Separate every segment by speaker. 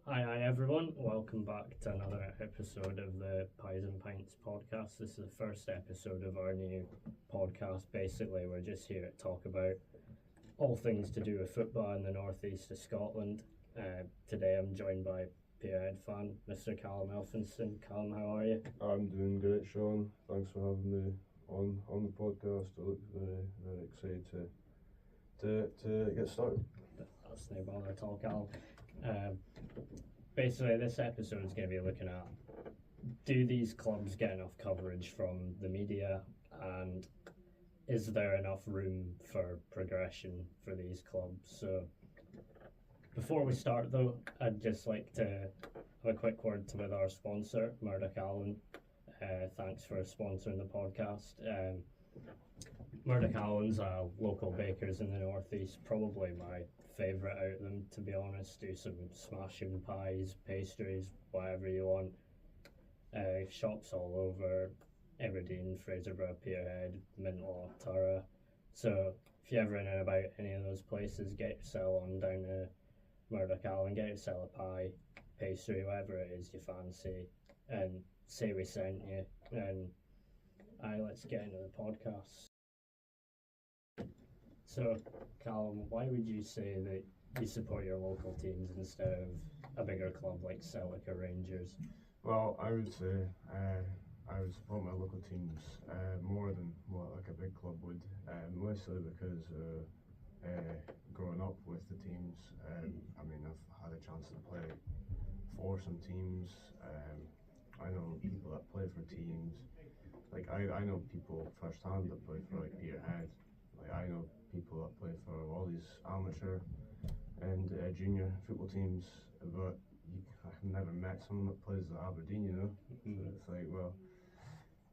Speaker 1: Hi everyone. Welcome back to another episode of the Pies and Pints podcast. This is the first episode of our new podcast. Basically, we're just here to talk about all things to do with football in the northeast of Scotland. Today I'm joined by Peterhead fan, Mr. Callum Elphinstone. Callum, how are you?
Speaker 2: I'm doing great, Sean. Thanks for having me on the podcast. I look very excited to get started.
Speaker 1: That's no bother at all, Callum. Basically, this episode is going to be looking at, do these clubs get enough coverage from the media, and is there enough room for progression for these clubs? So before we start though, I'd just like to have a quick word with our sponsor, Murdoch Allen. Thanks for sponsoring the podcast. Murdoch Allen's local bakers in the northeast, probably my favourite out of them, to be honest. Do some smashing pies, pastries, whatever you want. Shops all over Aberdeen, Fraserburgh, Peterhead, Mintlaw, Tara. So if you're ever in and about any of those places, get yourself on down to Murdoch Allen, get yourself a pie, pastry, whatever it is you fancy, and say we sent you. And let's get into the podcast. So, Callum, why would you say that you support your local teams instead of a bigger club like Celtic or Rangers?
Speaker 2: Well, I would say I would support my local teams more than what like a big club would, mostly because growing up with the teams, I mean, I've had a chance to play for some teams. I know people that play for teams. Like I know people firsthand that play for like Peterhead. Like I know people that play for all these amateur and junior football teams, but I've never met someone that plays at Aberdeen. So it's like, well,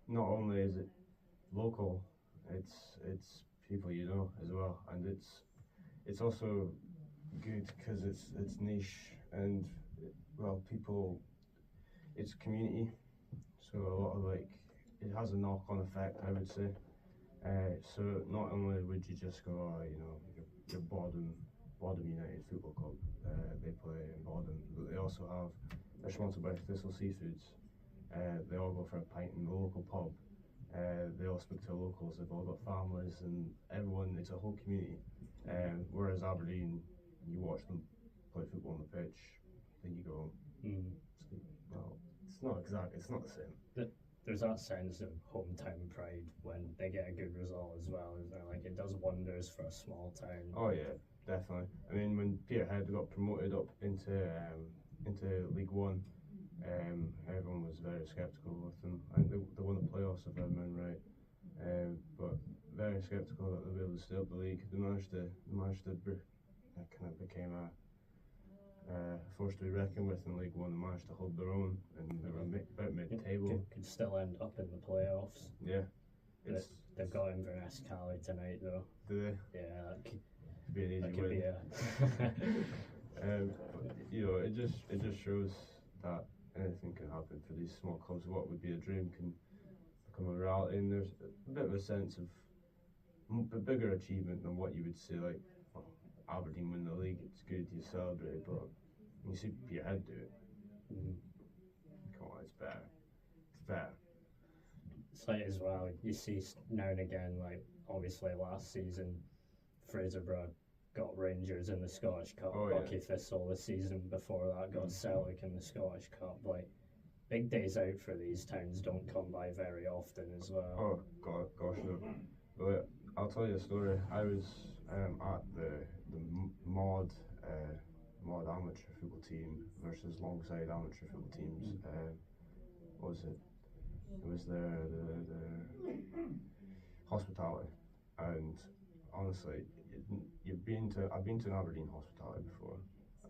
Speaker 2: not only is it local, it's people you know as well, and it's also good because it's niche and well people, it's community, so a lot of like it has a knock-on effect, I would say. So not only would you just go, your Borden United Football Club, they play in Borden, but they also have, they're sponsored by Thistle Seafoods. They all go for a pint in the local pub. They all speak to locals. They've all got families, and everyone. It's a whole community. Whereas Aberdeen, you watch them play football on the pitch, then you go home. Well, it's not the same.
Speaker 1: There's that sense of hometown pride when they get a good result as well, isn't there? Like, it does wonders for a small town.
Speaker 2: Oh yeah, definitely. I mean, when Peterhead got promoted up into League One, everyone was very sceptical with them. I think they won the playoffs, if I remember right. But very sceptical that they'll be able to stay up the league. They managed to kind of became a force to be reckoned with in League One. They managed to hold their own, and they were about mid-table.
Speaker 1: Could still end up in the playoffs.
Speaker 2: Yeah.
Speaker 1: They've got Inverness Cali tonight, though.
Speaker 2: Do they?
Speaker 1: Yeah, that could
Speaker 2: be an easy
Speaker 1: win.
Speaker 2: Be it just shows that anything can happen for these small clubs. What would be a dream can become a reality, and there's a bit of a sense of a bigger achievement than what you would say, like, well, Aberdeen win the league, it's good, you celebrate, but when you see Peterhead do it, come on, it's better. It's better.
Speaker 1: It's like as well, you see now and again, like obviously last season, Fraserburgh got Rangers in the Scottish Cup, Bucky Thistle the season before that got Celtic in the Scottish Cup. Like, big days out for these towns don't come by very often as well.
Speaker 2: Oh, gosh, no. But I'll tell you a story. I was at the mod amateur football team versus Longside amateur football teams. What was it? It was the hospitality, and honestly, I've been to an Aberdeen hospitality before,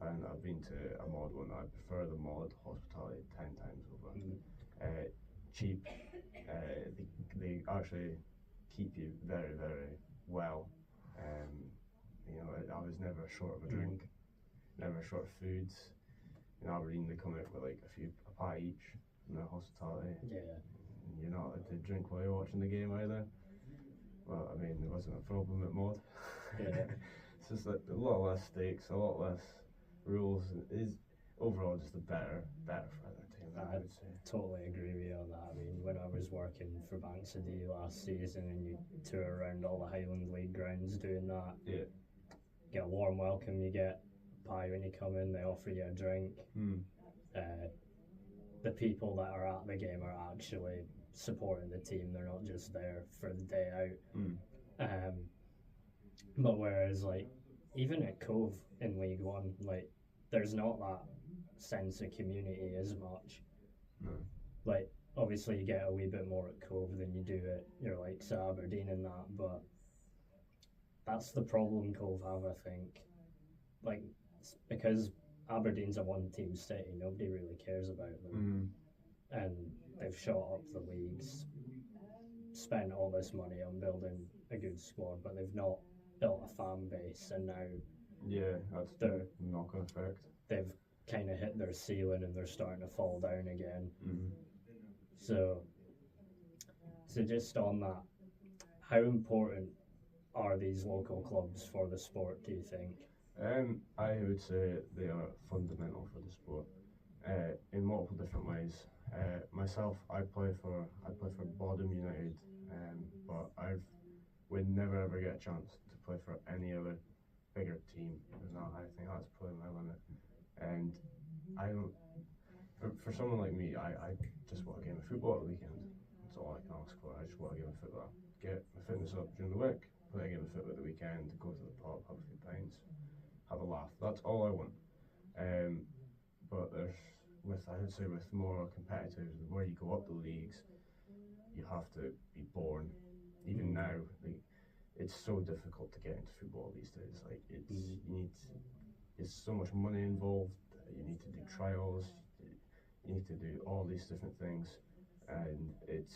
Speaker 2: and I've been to a mod one. I prefer the mod hospitality 10 times over. Cheap. They actually keep you very, very well. I was never short of a drink, never short of foods. In Aberdeen, they come out with like a pie each in their hospitality.
Speaker 1: Yeah.
Speaker 2: You're not allowed to drink while you're watching the game either. Well, I mean, there wasn't a problem at mod.
Speaker 1: Yeah.
Speaker 2: It's just like a lot less stakes, a lot less rules. overall just a better for their team, I would say.
Speaker 1: Totally agree with you on that. I mean, when I was working for Banks of D last season and you tour around all the Highland League grounds doing that,
Speaker 2: Yeah.
Speaker 1: get a warm welcome, you get pie when you come in, they offer you a drink. The people that are at the game are actually supporting the team, they're not just there for the day out. But whereas, like, even at Cove in League One, like, there's not that sense of community as much.
Speaker 2: No.
Speaker 1: Like, obviously you get a wee bit more at Cove than you do at your likes of Aberdeen and that, but that's the problem Cove have, I think. Like, because Aberdeen's a one-team city, nobody really cares about them, and they've shot up the leagues, spent all this money on building a good squad, but they've not built a fan base, and now
Speaker 2: that's the knock-on effect.
Speaker 1: They've kind of hit their ceiling and they're starting to fall down again. So just on that, how important are these local clubs for the sport, do you think?
Speaker 2: I would say they are fundamental for the sport in multiple different ways. Myself, I play for Bodham United, but I would never ever get a chance to play for any other bigger team than that. I think that's probably my limit. And I don't. For someone like me, I just want a game of football at the weekend. That's all I can ask for. I just want a game of football. Get my fitness up during the week, play a game of football at the weekend, go to the pub, have a few pints, have a laugh. That's all I want. But I would say with more competitive, the more you go up the leagues, you have to be born. Even now, like, it's so difficult to get into football these days. Like, there's so much money involved. You need to do trials. You need to do all these different things, and it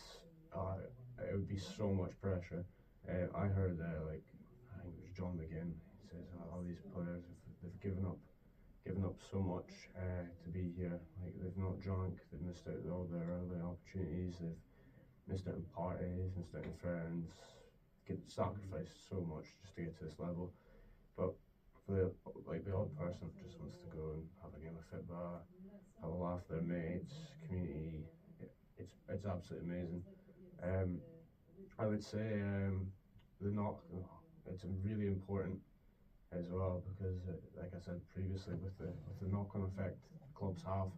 Speaker 2: would be so much pressure. I heard I think it was John McGinn. He says all these players they've given up so much to be here. Like, they've not drunk, they've missed out on all their early opportunities, they've missed out on parties, missed out on friends, sacrificed so much just to get to this level. But for the odd person who just wants to go and have a game of football, have a laugh with their mates, community, it's absolutely amazing. I would say it's really important as well, because like I said previously, with the knock-on effect clubs have,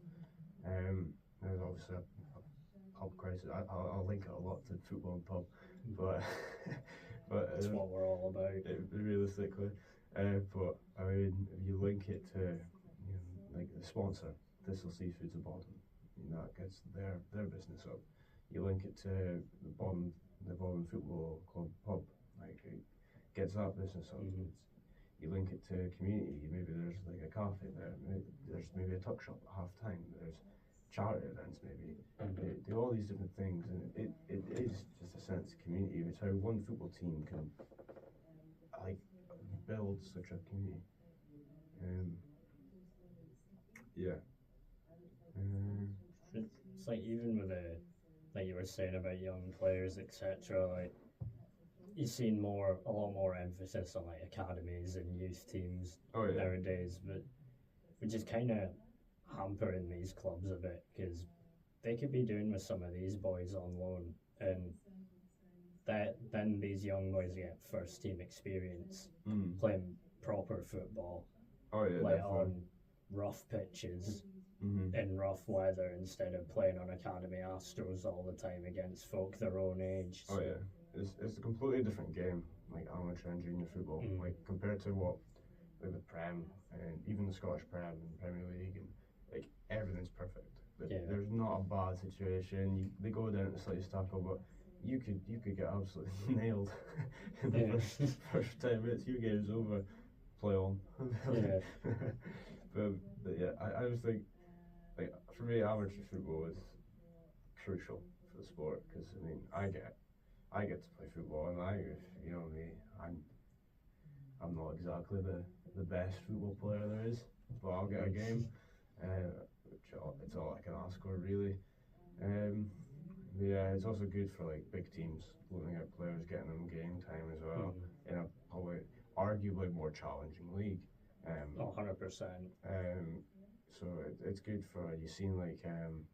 Speaker 2: there's obviously a pub crisis. I'll link it a lot to football and pub, but
Speaker 1: that's what we're all about.
Speaker 2: Realistically, but I mean, if you link it to like the sponsor, Thistle Seafood's a Bodham, that gets their business up. You link it to the Bodham Football Club pub, like, it gets that business up. You link it to community, maybe there's like a cafe there, there's maybe a tuck shop at half time, there's charity events maybe. They do all these different things, and it is just a sense of community. It's how one football team can like build such a community.
Speaker 1: It's like, even with like you were saying about young players, etc., like, you've seen a lot more emphasis on like academies and youth teams nowadays, but which is kind of hampering these clubs a bit, because they could be doing with some of these boys on loan, and then these young boys get first team experience playing proper football, like on rough pitches in rough weather, instead of playing on academy Astros all the time against folk their own age. So.
Speaker 2: It's a completely different game, like amateur and junior football, like compared to what like the Prem and even the Scottish Prem and Premier League, and like everything's perfect. There's not a bad situation. They go down to slightly tackle, but you could get absolutely nailed in the first 10 minutes. Your game's over. Play on. but yeah, I just think, like, for me, amateur football is crucial for the sport, because I mean, I get to play football, and you know me, I'm not exactly the best football player there is, but I'll get a game, it's all I can ask for, really. Yeah, it's also good for like big teams, looking at players, getting them game time as well, in a probably arguably more challenging league.
Speaker 1: 100%.
Speaker 2: so it's good for you seen like trying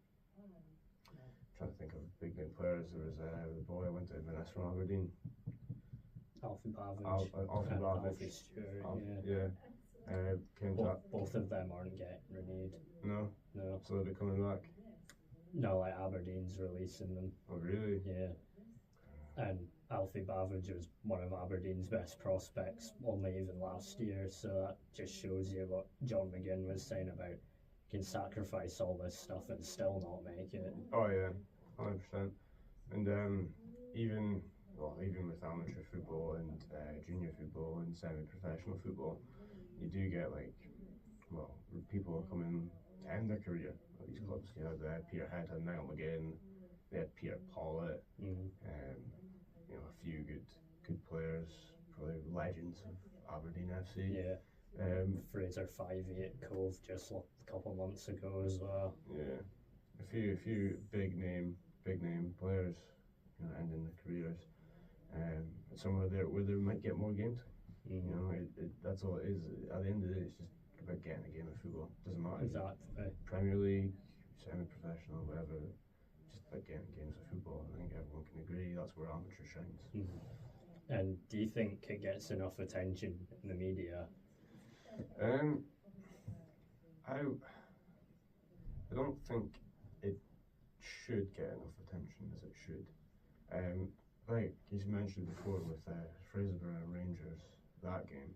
Speaker 2: to think of big name players. There was the boy I went to Vanessa from Aberdeen.
Speaker 1: Alfie Bavage
Speaker 2: Alfie
Speaker 1: and
Speaker 2: Bavage.
Speaker 1: Alfie Stewart.
Speaker 2: Yeah. Came to
Speaker 1: Both of them aren't getting renewed.
Speaker 2: no.
Speaker 1: No.
Speaker 2: So they'll be coming back.
Speaker 1: No, like Aberdeen's releasing them.
Speaker 2: Oh really?
Speaker 1: Yeah. And Alfie Bavage was one of Aberdeen's best prospects only even last year, so that just shows you what John McGinn was saying about you can sacrifice all this stuff and still not make it.
Speaker 2: Oh yeah, 100%. And even with amateur football and junior football and semi-professional football, you do get people coming to end their career at these clubs. You had Peterhead had Niall McGinn, they had Peter Pollitt, a few good players, probably legends of Aberdeen FC.
Speaker 1: Yeah. Fraser 5'8" Cove just a couple months ago as well.
Speaker 2: Yeah, a few big name players, ending their careers. Somewhere there where they might get more games. That's all it is. At the end of the day, it's just about getting a game of football. Doesn't matter.
Speaker 1: Exactly.
Speaker 2: Premier League, semi-professional, whatever. Just about getting games of football. I think everyone can agree that's where amateur shines.
Speaker 1: And do you think it gets enough attention in the media?
Speaker 2: I don't think it should get enough attention as it should. Like you mentioned before with Fraserburgh and Rangers, that game,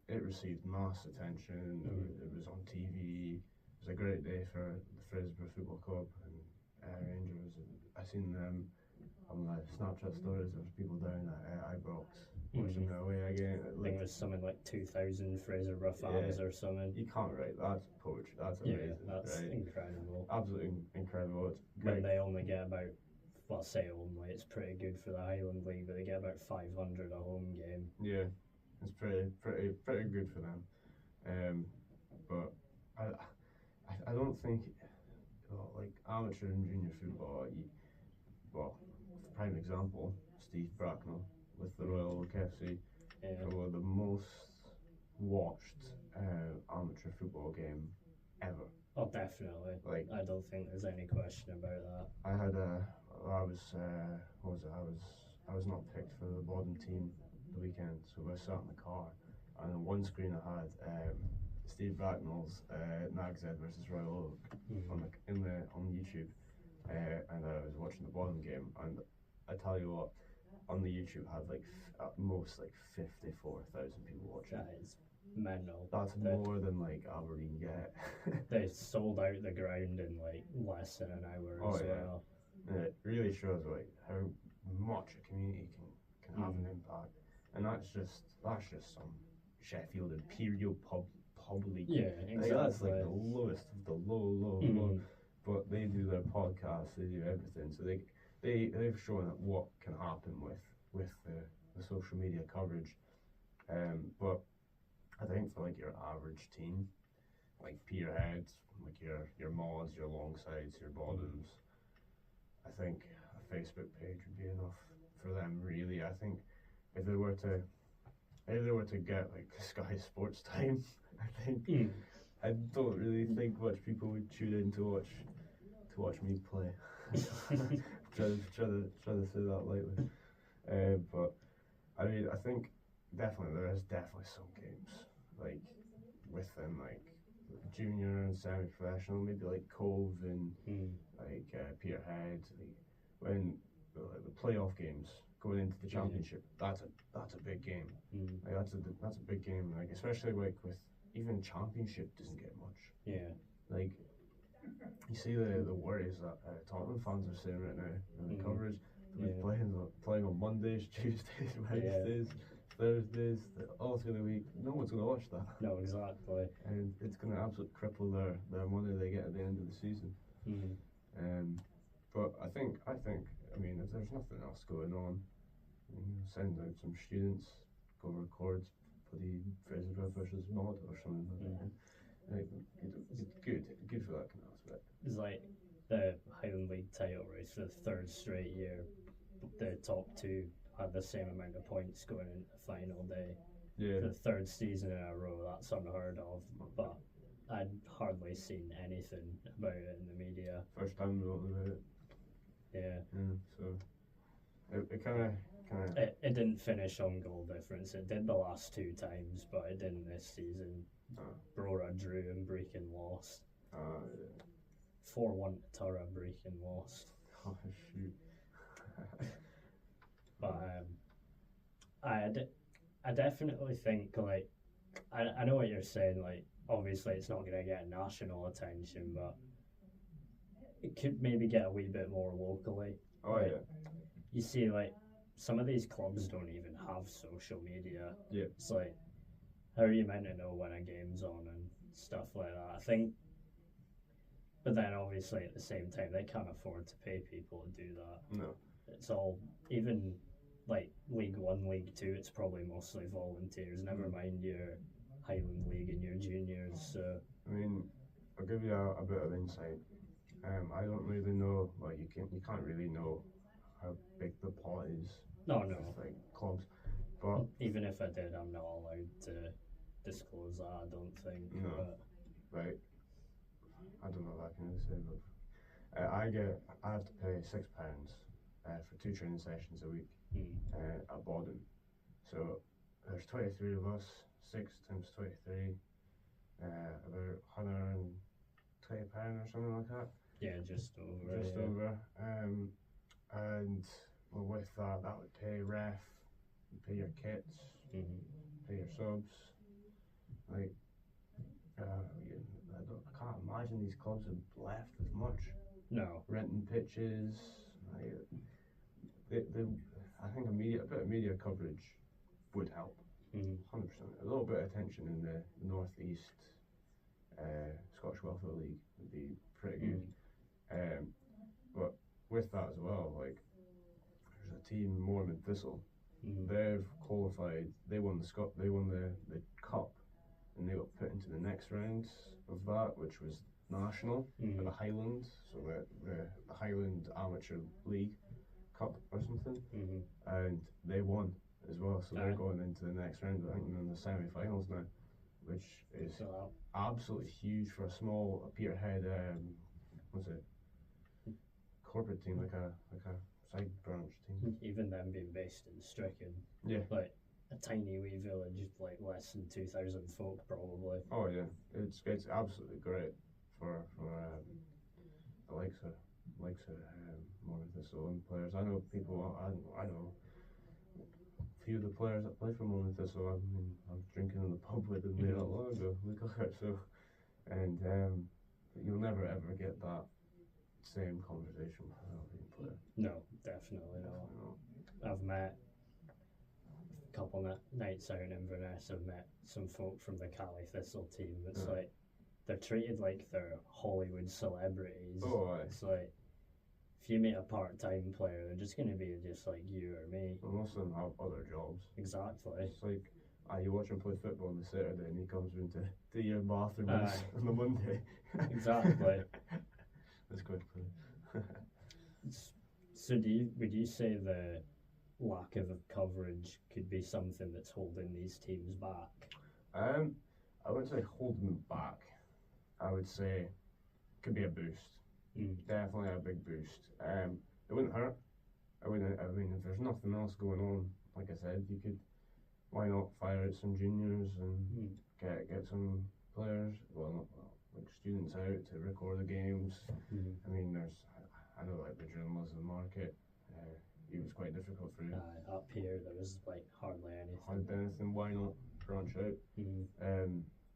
Speaker 2: it received mass attention. It was on TV. It was a great day for the Fraserburgh Football Club and Rangers. I seen them on the Snapchat stories. There was people down at Ibrox watching the away again.
Speaker 1: I think it was something like 2,000 Fraserburgh fans or something.
Speaker 2: You can't write. That's poetry. That's amazing.
Speaker 1: Yeah, that's
Speaker 2: right?
Speaker 1: incredible.
Speaker 2: Absolutely incredible. It's
Speaker 1: When
Speaker 2: great.
Speaker 1: they only get about, well, say only, it's pretty good for the Highland League, but they get about 500 a home game.
Speaker 2: Yeah, it's pretty good for them. But I don't think like amateur and junior football. Prime example, Steve Bracknell with the Royal Oak FC, probably the most watched amateur football game ever.
Speaker 1: Oh, definitely.
Speaker 2: Like,
Speaker 1: I don't think there's any question about that.
Speaker 2: I was not picked for the bottom team the weekend, so I sat in the car, and on one screen I had Steve Bracknell's Nags Head versus Royal Oak on YouTube, and I was watching the bottom game, and I tell you what, on the YouTube had at most 54,000 people watching.
Speaker 1: That is mental.
Speaker 2: That's more than Aberdeen get.
Speaker 1: They sold out the ground in less than an hour as well.
Speaker 2: And it really shows how much a community can have an impact, and that's just some Sheffield Imperial pub league.
Speaker 1: Yeah, exactly.
Speaker 2: That's the lowest of the low. But they do their podcasts, they do everything, so they've shown what can happen with the social media coverage. But I think for your average team, like Peterhead, your Mods, your Longsides, your Bottoms, I think a Facebook page would be enough for them. Really, I think if they were to get Sky Sports time, I don't really think much people would tune in to watch me play. try to say that lightly, but I mean, I think there is definitely some games with them junior and semi-professional, maybe Cove and Peterhead, when the playoff games going into the championship. That's a big game. That's a big game. Especially with even championship doesn't get much.
Speaker 1: Yeah.
Speaker 2: You see the worries that Tottenham fans are saying right now. The coverage, playing on Mondays, Tuesdays, Wednesdays, Thursdays, all through the week. No one's going to watch that.
Speaker 1: No, exactly.
Speaker 2: And it's going to absolutely cripple their money they get at the end of the season. But I think, I mean, if there's nothing else going on, send out some students, go record for the Fraserburgh versus Mod or something. Good for that kind of aspect.
Speaker 1: It's the Highland League title race for the third straight year. The top two had the same amount of points going into the final day.
Speaker 2: Yeah.
Speaker 1: For the third season in a row, that's unheard of. But I'd hardly seen anything about it in the media.
Speaker 2: First time we wrote about it.
Speaker 1: Yeah.
Speaker 2: So it kind of
Speaker 1: It didn't finish on goal difference. It did the last two times, but it didn't this season. Brora drew and Brecon lost. 4-1 to Tara, Brecon lost.
Speaker 2: Oh shoot.
Speaker 1: But I definitely think, like, I know what you're saying, like, obviously it's not going to get national attention, but it could maybe get a wee bit more locally.
Speaker 2: Oh
Speaker 1: like,
Speaker 2: yeah.
Speaker 1: You see, like, some of these clubs don't even have social media.
Speaker 2: Yeah.
Speaker 1: It's like, how are you meant to know when a game's on and stuff like that? I think, but then obviously at the same time, they can't afford to pay people to do that.
Speaker 2: No.
Speaker 1: It's all, even like League 1, League 2, it's probably mostly volunteers, never mind your Highland League and your juniors. So
Speaker 2: I mean, I'll give you a bit of insight. I don't really know, well, you can't really know how big the pot is.
Speaker 1: No.
Speaker 2: With, like, clubs. But
Speaker 1: even if I did, I'm not allowed to disclose that, I don't think.
Speaker 2: No.
Speaker 1: But
Speaker 2: like, I don't know what I can really say, but I have to pay £6 for 2 training sessions a week at Bodden. So there's 23 of us, 6 times 23, about £120 or something like that.
Speaker 1: yeah, just over.
Speaker 2: Just over. And well, with that would pay ref, pay your kits, pay your subs. Like, I can't imagine these clubs have left with much.
Speaker 1: No.
Speaker 2: Renting pitches. Like, I think a bit of media coverage would help. 100%. A little bit of attention in the northeast Scottish Welfare League would be pretty good. But with that as well, like, there's a team, Mormon Thistle. They've qualified. They won the cup, and they got put into the next round of that, which was national for the Highland, so the Highland Amateur League Cup or something, and they won as well. So they're going into the next round. I think they're in the semi-finals now, which is absolutely huge for a small Peterhead. What's it? Corporate team, like a side branch team.
Speaker 1: Even them being based in Stricken.
Speaker 2: Yeah.
Speaker 1: Like a tiny wee village, like less than 2,000 folk probably.
Speaker 2: Oh yeah, it's absolutely great for the likes of Mormon Thistle and players. I know people. I know a few of the players that play for Mormon Thistle. I mean, I was drinking in the pub with them there not long ago. So, and you'll never ever get that same conversation with an Albion player.
Speaker 1: No, definitely not. I've met a couple nights out in Inverness. I've met some folk from the Cali Thistle team. It's like they're treated like they're Hollywood celebrities. It's like, if you meet a part-time player, they're just going to be just like you or me.
Speaker 2: Well, most of them have other jobs.
Speaker 1: Exactly.
Speaker 2: It's like, you watch him play football on the Saturday and he comes into your bathroom on the Monday.
Speaker 1: Exactly.
Speaker 2: That's quite funny.
Speaker 1: So would you say the lack of coverage could be something that's holding these teams back?
Speaker 2: I wouldn't say holding them back. I would say it could be a boost. Definitely a big boost. It wouldn't hurt. I mean, if there's nothing else going on, like I said, why not fire out some juniors and get some players, like students out to record the games. I mean, I know, like, the journalism market, it was quite difficult for you.
Speaker 1: Up here there was like hardly anything.
Speaker 2: Why not branch out?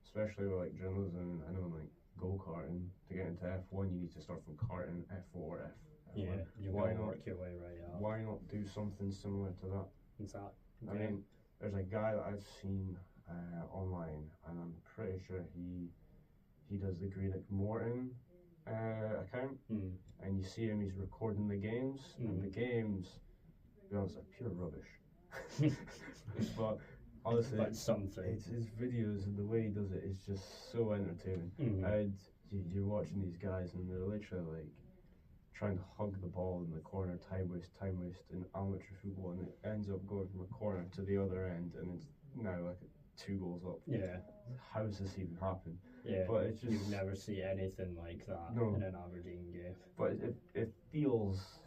Speaker 2: Especially with, like, journalism. I know, like, go-karting, to get into F1 you need to start from karting, F4, F1.
Speaker 1: Yeah, you want to work your way right up.
Speaker 2: Why not do something similar to that?
Speaker 1: Exactly.
Speaker 2: I mean, there's a guy that I've seen online, and I'm pretty sure he does the Greenock Morton account, and you see him, he's recording the games, and the games, to be honest, are pure rubbish. But honestly, it's his videos and the way he does it is just so entertaining. And you're watching these guys, and they're literally like trying to hug the ball in the corner, time waste in amateur football, and it ends up going from a corner to the other end, and it's now like 2 goals up.
Speaker 1: Yeah.
Speaker 2: How does this even happen?
Speaker 1: Yeah.
Speaker 2: But it's just
Speaker 1: You'd never see anything like that
Speaker 2: No.
Speaker 1: in an Aberdeen game.
Speaker 2: But it feels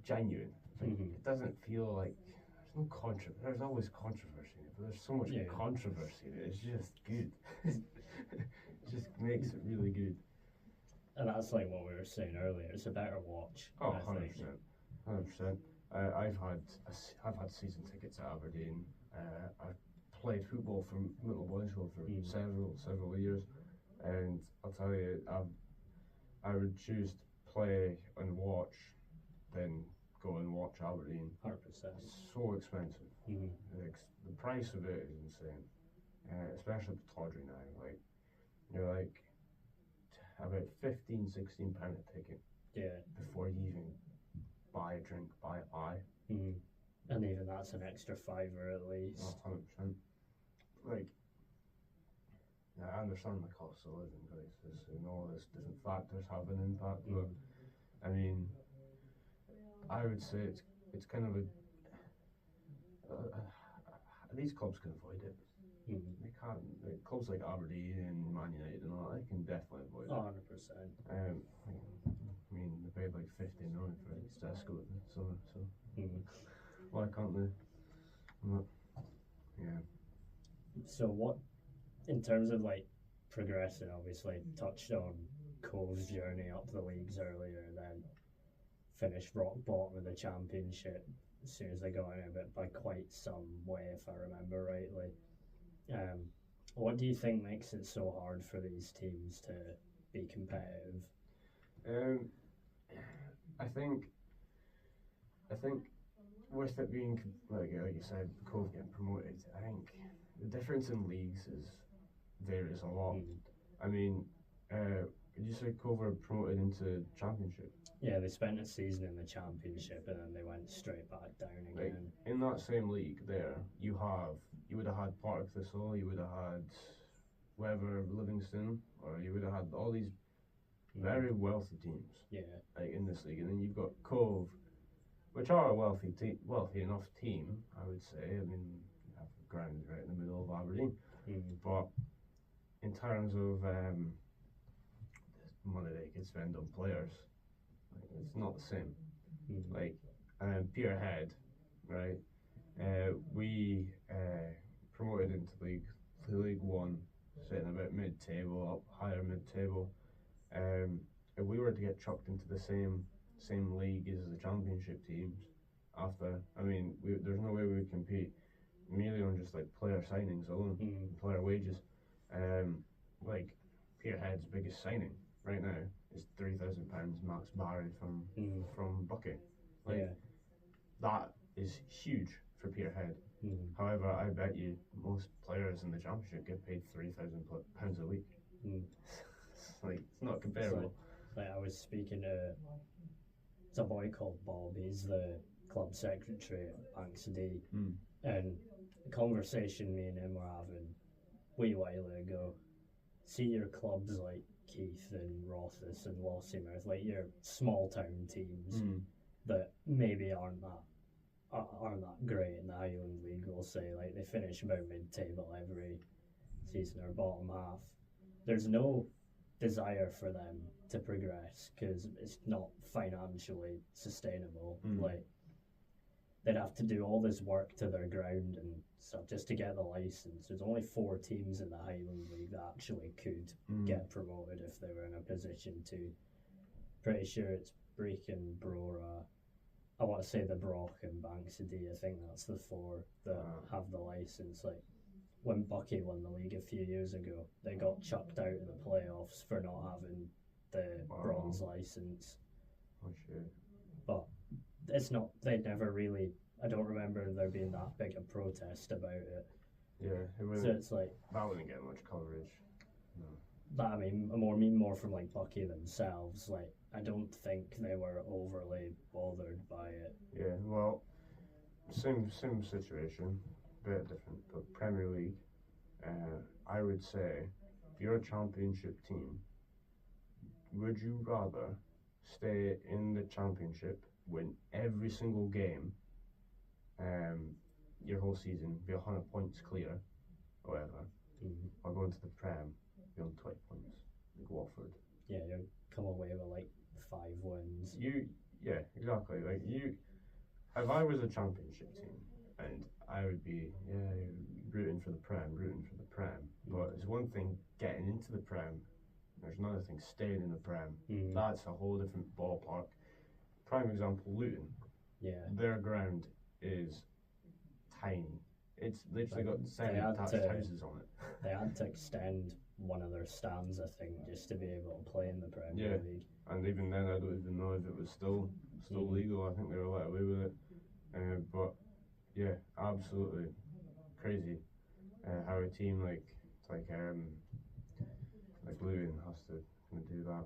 Speaker 2: genuine. Like,
Speaker 1: Mhm.
Speaker 2: It doesn't feel like there's no controversy. There's always controversy in it, but there's so much
Speaker 1: Yeah.
Speaker 2: controversy in it. It's just good. It just makes it really good.
Speaker 1: And that's like what we were saying earlier. It's a better watch.
Speaker 2: Oh,
Speaker 1: I think.
Speaker 2: 100%. I've had season tickets at Aberdeen. I've played football for Little Boys Club for several years, and I'll tell you, I would choose to play and watch than go and watch Aberdeen.
Speaker 1: 100%.
Speaker 2: It's so expensive.
Speaker 1: Mhm.
Speaker 2: The price of it is insane, especially with Tawdry now. Like, you're like about 15, 16 pound a ticket
Speaker 1: Yeah.
Speaker 2: before you even buy a drink, buy a pie.
Speaker 1: Mhm. And even that's an extra fiver at least.
Speaker 2: 100%. Like, yeah, I understand the cost of living crisis and all these different factors have an impact, but I mean, I would say it's kind of these clubs can avoid it.
Speaker 1: Mhm.
Speaker 2: They can't. Like, clubs like Aberdeen and Man United and all that, they can definitely avoid it.
Speaker 1: 100%.
Speaker 2: I mean, they paid like 50 million for Tesco in the summer, so
Speaker 1: Mhm.
Speaker 2: why can't they? But, yeah.
Speaker 1: So what, in terms of like progressing, obviously touched on Cove's journey up the leagues earlier, then finished rock bottom of the championship as soon as they got in it, by quite some way, if I remember rightly. What do you think makes it so hard for these teams to be competitive?
Speaker 2: I think with it being like you said, Cove getting promoted, I think the difference in leagues varies a lot. I mean, did you say Cove were promoted into Championship?
Speaker 1: Yeah, they spent a season in the Championship and then they went straight back down again.
Speaker 2: Like, in that same league, there you would have had Partick Thistle, you would have had Weather Livingston, or you would have had all these very wealthy teams.
Speaker 1: Yeah.
Speaker 2: Like in this league, and then you've got Cove, which are a wealthy enough team, I would say. I mean, you have the ground right in the middle of Aberdeen, but in terms of money they could spend on players, like, it's not the same. Like Peterhead, right? We promoted into League One, sitting about mid-table, up higher mid-table. If we were to get chucked into the same league as the Championship teams, there's no way we would compete merely on just like player signings alone, player wages. Like Peterhead's biggest signing right now is £3,000 Max Barry from Bucky. Like, that is huge for Peterhead. However, I bet you most players in the Championship get paid £3,000 a week. It's not comparable.
Speaker 1: Like I was speaking to, it's a boy called Bob. He's the club secretary at Banks of D, and the conversation me and him were having a wee while ago. See your clubs like Keith and Rothes and Lossiemouth, like your small town teams that maybe aren't that great in the Highland League. We'll say like they finish about mid-table every season or bottom half. There's no desire for them to progress because it's not financially sustainable. Like, they'd have to do all this work to their ground and stuff just to get the license. There's only 4 teams in the Highland League that actually could get promoted if they were in a position to. Pretty sure it's Brecon, Brora, I want to say the Brock and Banks of D. I think that's the 4 that have the license. Like, when Bucky won the league a few years ago, they got chucked out in the playoffs for not having the bronze license.
Speaker 2: Oh shit.
Speaker 1: But it's not, they never really, I don't remember there being that big a protest about it.
Speaker 2: Yeah,
Speaker 1: so it's like,
Speaker 2: that wouldn't get much coverage. No.
Speaker 1: That, I mean more from like Bucky themselves. Like, I don't think they were overly bothered by it.
Speaker 2: Yeah, well, same situation, bit different, but Premier League, I would say, if you're a Championship team, would you rather stay in the Championship, win every single game, your whole season, be 100 points clear, or whatever, or going to the Prem, you're on 20 points, like Watford.
Speaker 1: Yeah, you come away with like 5 wins.
Speaker 2: Yeah, exactly. Like if I was a championship team, and I would be rooting for the Prem. But it's one thing getting into the Prem. There's another thing staying in the Prem. That's a whole different ballpark. Prime example, Luton.
Speaker 1: Yeah.
Speaker 2: Their ground is tiny. It's literally got 7 detached houses on it.
Speaker 1: They had to extend one of their stands, I think, just to be able to play in the Premier League.
Speaker 2: And even then, I don't even know if it was still legal. I think they were let away with it. But yeah, absolutely crazy how a team like Luton has to kind of do that.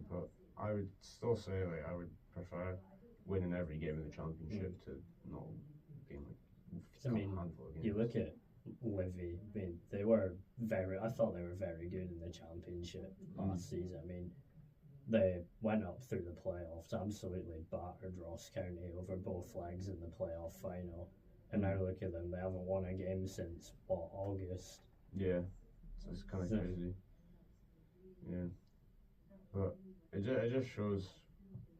Speaker 2: But I would still say I would prefer winning every game in the Championship to not being
Speaker 1: I mean, you look at Livy. I mean, I thought they were very good in the Championship last season. I mean, they went up through the playoffs, absolutely battered Ross County over both legs in the playoff final. And now look at them, they haven't won a game since, August?
Speaker 2: Yeah, so it's kind of crazy. Yeah, but it just shows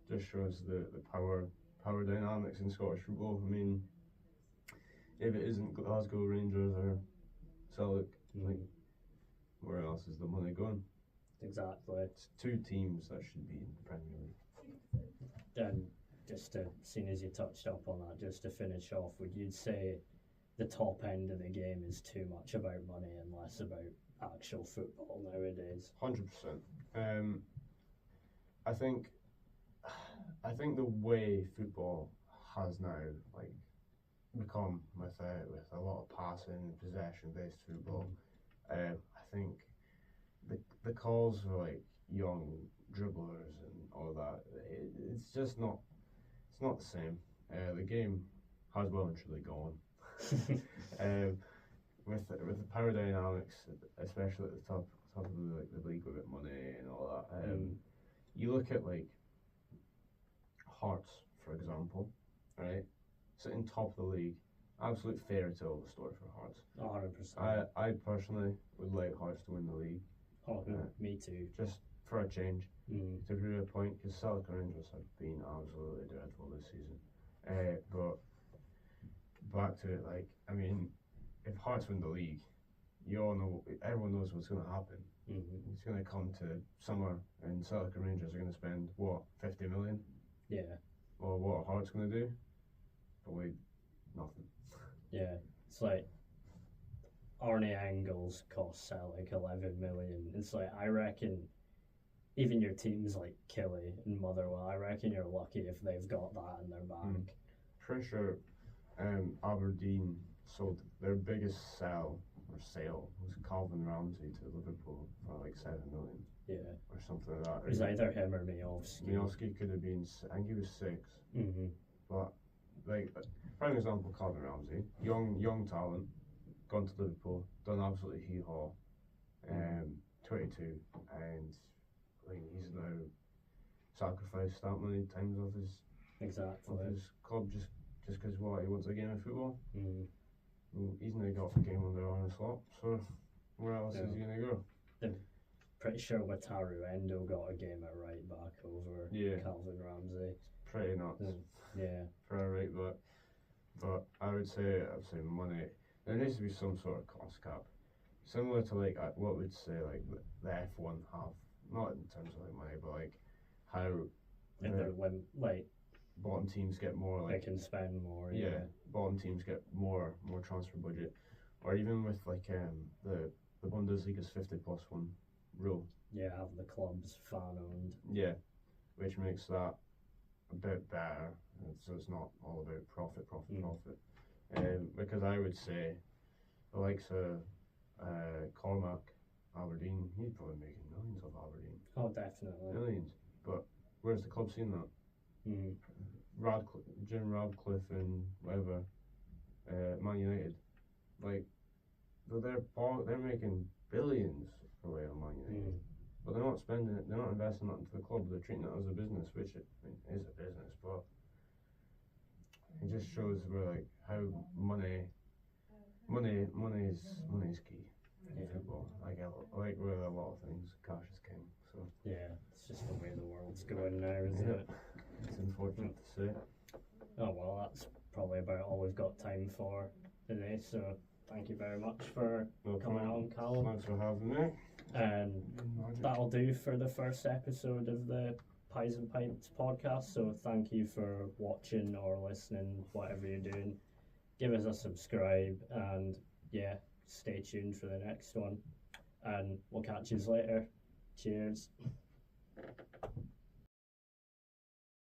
Speaker 2: the power dynamics in Scottish football. I mean, if it isn't Glasgow Rangers or Celtic, where else is the money going?
Speaker 1: Exactly.
Speaker 2: It's 2 teams that should be in the Premier League.
Speaker 1: And just seeing as you touched up on that, just to finish off, would you say the top end of the game is too much about money and less about actual football nowadays?
Speaker 2: 100%. I think the way football has now become with a lot of passing, possession-based football. I think the calls for young dribblers and all that, it's just not. It's not the same. The game has well and truly gone. With the power dynamics, especially at the top of the league with money and all that. You look at Hearts, for example, right? Sitting top of the league, absolute fairy tale story for Hearts.
Speaker 1: 100%.
Speaker 2: I personally would like Hearts to win the league.
Speaker 1: Oh, me too.
Speaker 2: Just for a change, to prove a point, because Celtic and Rangers have been absolutely dreadful this season. But back to it, I mean, if Hearts win the league, everyone knows what's going to happen. It's going to come to summer, and Celtic and Rangers are going to spend 50 million.
Speaker 1: Yeah.
Speaker 2: Well, what are Hearts going to do? Probably nothing.
Speaker 1: Yeah, it's like Arnie Engels cost Celtic 11 million. It's I reckon even your teams like Killie and Motherwell, I reckon you're lucky if they've got that in their bank.
Speaker 2: Pretty sure Aberdeen sold their biggest sale was Calvin Ramsey to Liverpool for 7 million.
Speaker 1: Yeah.
Speaker 2: Or something like that.
Speaker 1: It was either him or Miovski.
Speaker 2: Miovski could have been, I think he was 6. But prime example, Calvin Ramsey, young talent, gone to Liverpool, done absolutely hee-haw, 22, and he's now sacrificed that many times of his club just because he wants a game of football. He's now got a game under Arne Slot, so where else is he going to go?
Speaker 1: I'm pretty sure Wataru Endo got a game at right back over Calvin Ramsey.
Speaker 2: Pretty nuts. For a right back. But I would say money. There needs to be some sort of cost cap, similar to what we'd say the F1 have, not in terms of money, but how bottom teams get more.
Speaker 1: They can spend more.
Speaker 2: Bottom teams get more transfer budget, or even with the Bundesliga's 50+1 rule.
Speaker 1: Yeah, have the clubs fan owned.
Speaker 2: Yeah, which makes that a bit better. So it's not all about profit. Because I would say the likes of Cormac, Aberdeen, he's probably making millions of Aberdeen.
Speaker 1: Oh, definitely.
Speaker 2: Millions. But where's the club seeing that? Jim Radcliffe and whatever, Man United, they're making billions away on Man United, but they're not spending it. They're not investing that into the club. They're treating it as a business, which is a business, but it just shows where how money money's key in
Speaker 1: Yeah.
Speaker 2: football. Like with a lot of things, cash is king. So
Speaker 1: Yeah, it's just the way the world's going now, isn't
Speaker 2: Yeah.
Speaker 1: it?
Speaker 2: it's unfortunate to say.
Speaker 1: Oh well, that's probably about all we've got time for today. So thank you very much for
Speaker 2: No
Speaker 1: coming
Speaker 2: problem.
Speaker 1: on, Callum.
Speaker 2: Thanks for having me.
Speaker 1: And
Speaker 2: Magic.
Speaker 1: that'll do for the first episode of the Pies and Pints podcast. So thank you for watching or listening, whatever you're doing. Give us a subscribe and yeah, stay tuned for the next one. And we'll catch you later. Cheers.